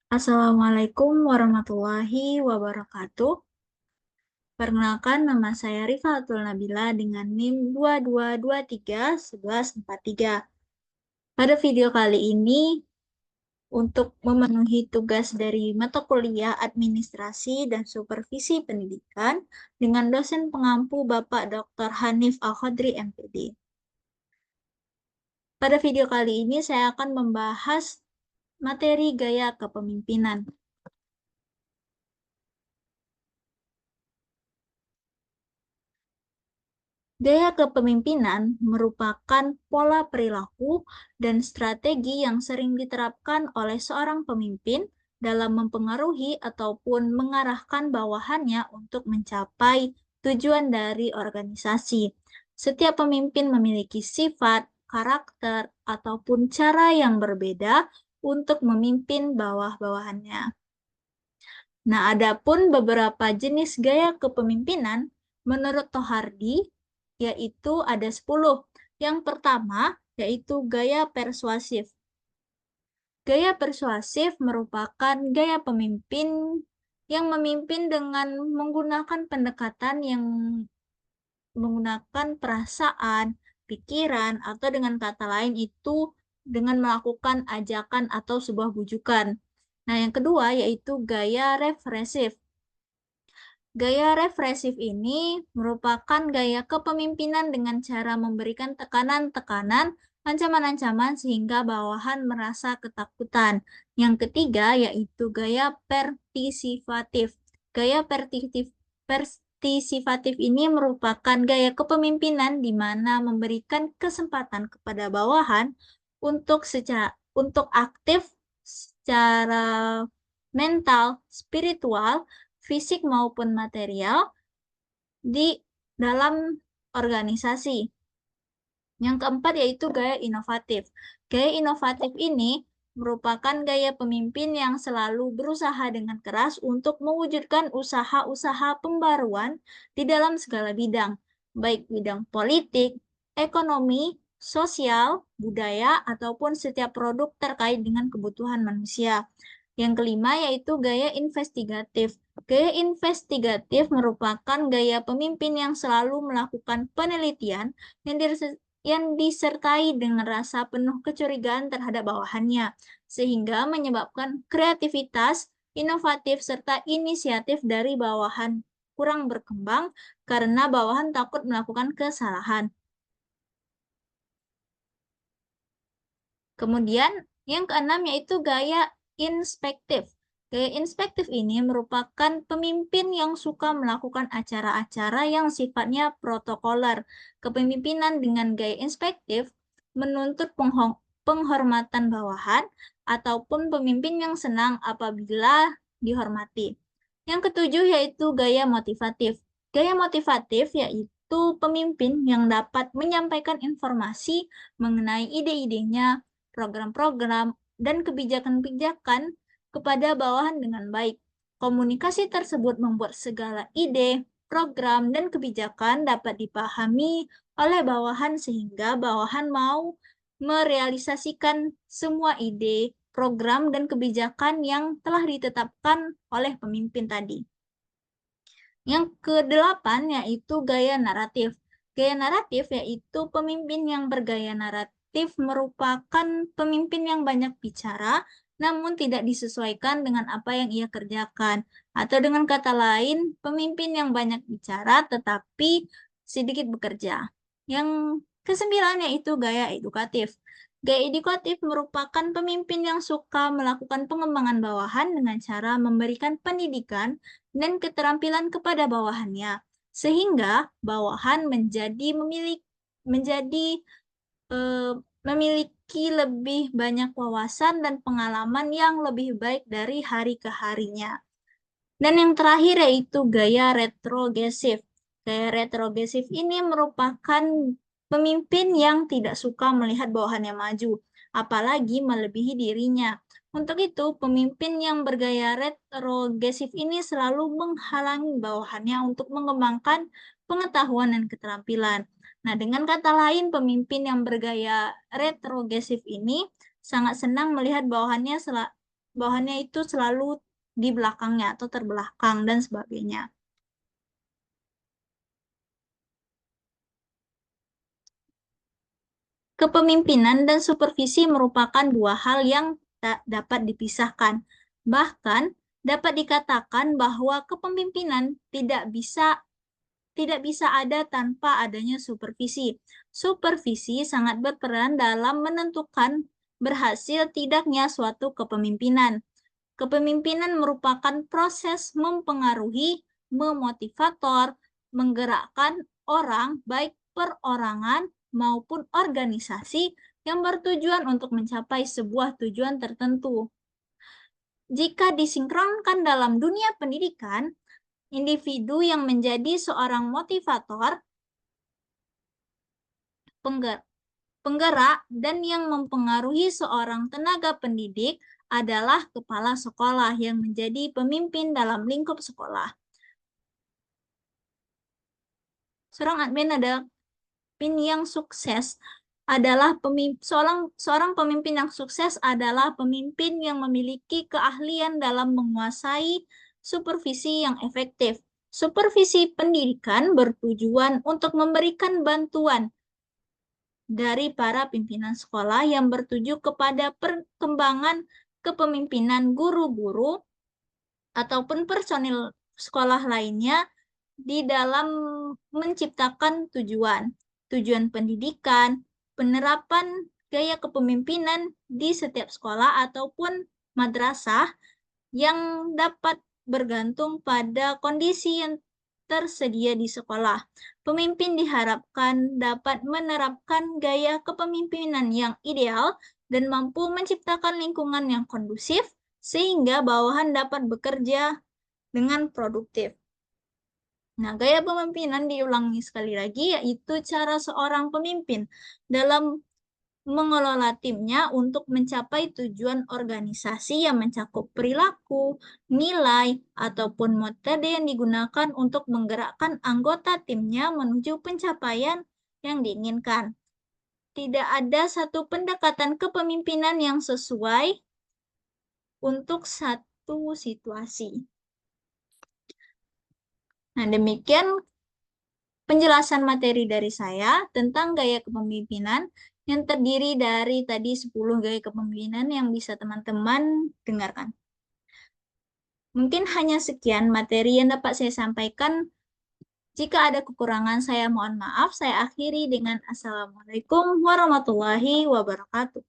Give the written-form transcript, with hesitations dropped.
Assalamualaikum warahmatullahi wabarakatuh. Perkenalkan, nama saya Rifatul Nabila dengan NIM 22231143. Pada video kali ini, untuk memenuhi tugas dari mata kuliah Administrasi dan Supervisi Pendidikan dengan dosen pengampu Bapak Dr. Hanif Al-Khodri, MPD. Pada video kali ini, saya akan membahas materi gaya kepemimpinan. Gaya kepemimpinan merupakan pola perilaku dan strategi yang sering diterapkan oleh seorang pemimpin dalam mempengaruhi ataupun mengarahkan bawahannya untuk mencapai tujuan dari organisasi. Setiap pemimpin memiliki sifat, karakter, ataupun cara yang berbeda untuk memimpin bawah-bawahannya. Nah, adapun beberapa jenis gaya kepemimpinan menurut Tohardi yaitu ada 10. Yang pertama yaitu gaya persuasif. Gaya persuasif merupakan gaya pemimpin yang memimpin dengan menggunakan pendekatan yang menggunakan perasaan, pikiran, atau dengan kata lain itu dengan melakukan ajakan atau sebuah bujukan. Nah, yang kedua yaitu gaya represif. Gaya represif ini merupakan gaya kepemimpinan dengan cara memberikan tekanan-tekanan, ancaman-ancaman sehingga bawahan merasa ketakutan. Yang ketiga yaitu gaya partisipatif. Gaya partisipatif ini merupakan gaya kepemimpinan di mana memberikan kesempatan kepada bawahan untuk aktif secara mental, spiritual, fisik maupun material di dalam organisasi. Yang keempat yaitu gaya inovatif. Gaya inovatif ini merupakan gaya pemimpin yang selalu berusaha dengan keras untuk mewujudkan usaha-usaha pembaruan di dalam segala bidang, baik bidang politik, ekonomi, sosial, budaya, ataupun setiap produk terkait dengan kebutuhan manusia. Yang kelima yaitu gaya investigatif. Gaya investigatif merupakan gaya pemimpin yang selalu melakukan penelitian yang disertai dengan rasa penuh kecurigaan terhadap bawahannya, sehingga menyebabkan kreativitas, inovatif, serta inisiatif dari bawahan kurang berkembang karena bawahan takut melakukan kesalahan. Kemudian yang keenam yaitu gaya inspektif. Gaya inspektif ini merupakan pemimpin yang suka melakukan acara-acara yang sifatnya protokoler. Kepemimpinan dengan gaya inspektif menuntut penghormatan bawahan ataupun pemimpin yang senang apabila dihormati. Yang ketujuh yaitu gaya motivatif. Gaya motivatif yaitu pemimpin yang dapat menyampaikan informasi mengenai ide-idenya, program-program, dan kebijakan-kebijakan kepada bawahan dengan baik. Komunikasi tersebut membuat segala ide, program, dan kebijakan dapat dipahami oleh bawahan sehingga bawahan mau merealisasikan semua ide, program, dan kebijakan yang telah ditetapkan oleh pemimpin tadi. Yang kedelapan yaitu gaya naratif. Gaya naratif yaitu pemimpin yang bergaya naratif merupakan pemimpin yang banyak bicara namun tidak disesuaikan dengan apa yang ia kerjakan. Atau dengan kata lain, pemimpin yang banyak bicara tetapi sedikit bekerja. Yang kesembilan yaitu gaya edukatif. Gaya edukatif merupakan pemimpin yang suka melakukan pengembangan bawahan dengan cara memberikan pendidikan dan keterampilan kepada bawahannya, sehingga bawahan menjadi memiliki lebih banyak wawasan dan pengalaman yang lebih baik dari hari ke harinya. Dan yang terakhir yaitu gaya retrogresif. Gaya retrogresif ini merupakan pemimpin yang tidak suka melihat bawahannya maju, apalagi melebihi dirinya. Untuk itu, pemimpin yang bergaya retrogresif ini selalu menghalangi bawahannya untuk mengembangkan pengetahuan dan keterampilan. Nah, dengan kata lain, pemimpin yang bergaya retrogresif ini sangat senang melihat bawahannya bawahannya itu selalu di belakangnya atau terbelakang dan sebagainya. Kepemimpinan dan supervisi merupakan dua hal yang tak dapat dipisahkan. Bahkan dapat dikatakan bahwa kepemimpinan tidak bisa ada tanpa adanya supervisi. Supervisi sangat berperan dalam menentukan berhasil tidaknya suatu kepemimpinan. Kepemimpinan merupakan proses mempengaruhi, memotivator, menggerakkan orang, baik perorangan maupun organisasi yang bertujuan untuk mencapai sebuah tujuan tertentu. Jika disinkronkan dalam dunia pendidikan, individu yang menjadi seorang motivator, penggerak, dan yang mempengaruhi seorang tenaga pendidik adalah kepala sekolah yang menjadi pemimpin dalam lingkup sekolah. Seorang admin ada pemimpin yang sukses adalah seorang pemimpin yang sukses adalah pemimpin yang memiliki keahlian dalam menguasai supervisi yang efektif. Supervisi pendidikan bertujuan untuk memberikan bantuan dari para pimpinan sekolah yang bertuju kepada perkembangan kepemimpinan guru-guru ataupun personil sekolah lainnya di dalam menciptakan tujuan pendidikan, penerapan gaya kepemimpinan di setiap sekolah ataupun madrasah yang dapat bergantung pada kondisi yang tersedia di sekolah. Pemimpin diharapkan dapat menerapkan gaya kepemimpinan yang ideal dan mampu menciptakan lingkungan yang kondusif sehingga bawahan dapat bekerja dengan produktif. Nah, gaya pemimpinan diulangi sekali lagi, yaitu cara seorang pemimpin dalam mengelola timnya untuk mencapai tujuan organisasi yang mencakup perilaku, nilai, ataupun metode yang digunakan untuk menggerakkan anggota timnya menuju pencapaian yang diinginkan. Tidak ada satu pendekatan kepemimpinan yang sesuai untuk satu situasi. Nah, demikian penjelasan materi dari saya tentang gaya kepemimpinan yang terdiri dari tadi 10 gaya kepemimpinan yang bisa teman-teman dengarkan. Mungkin hanya sekian materi yang dapat saya sampaikan. Jika ada kekurangan, saya mohon maaf. Saya akhiri dengan Assalamualaikum warahmatullahi wabarakatuh.